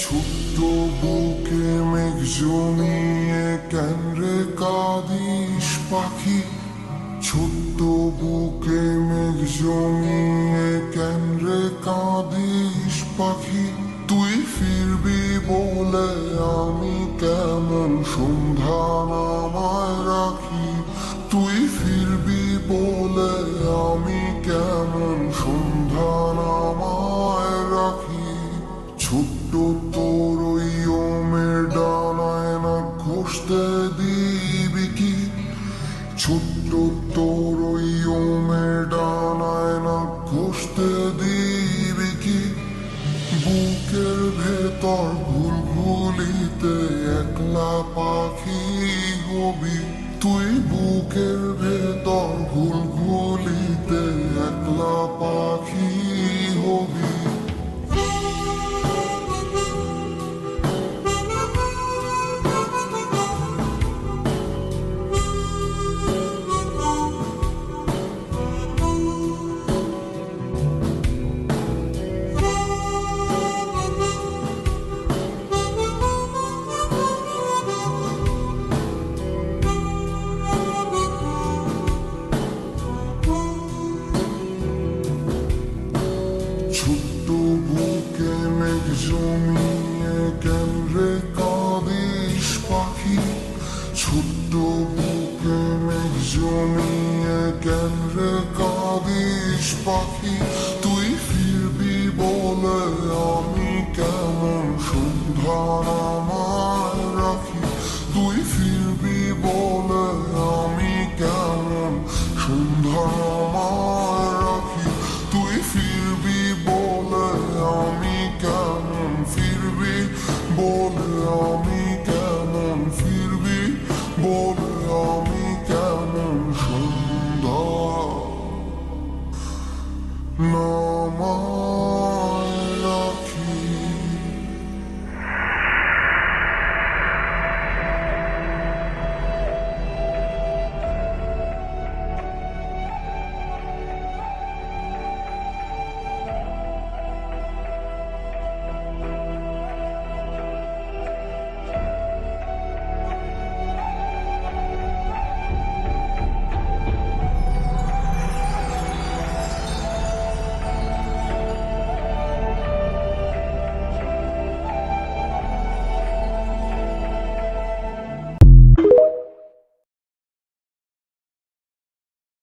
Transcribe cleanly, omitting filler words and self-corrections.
ছোট্ট বুকে মেঘ জমিয়ে কেন রে কাঁদিস পাখি? ছোট্ট বুকে মেঘ জমিয়ে কেন রে কাঁদিস পাখি? তুই ফিরবি বলে আমি কেমন সন্ধ্যা নামায় রাখি। তুই ফিরবি বলে আমি কেমন সন্ধ্যা নামায় রাখি। ছোট্ট তোর ওই ওমের ডানায় না ঘষতে দিবি কি? ছোট্ট তোর ওই ওমের ডানায় না ঘষতে দিবি কি? বুকের ভেতর ঘুলঘুলিতে একলা পাখি হবি। তুই বুকের ভেতর ঘুলঘুলিতে একলা পাখি হবি। ছোট্ট বুকে মেঘ জমিয়ে কেন রে কাঁদিস পাখি? ছোট্ট বুকে মেঘ জমিয়ে কেন রে কাঁদিস পাখি? তুই ফিরবি বলে আমি কেমন সন্ধ্যা নামায় রাখি। তুই ফিরবি বলে আমি কেমন সন্ধ্যা নামায় রাখি। তুই ফিরবি বলে আমি কেমন, ফিরবি বলে আমি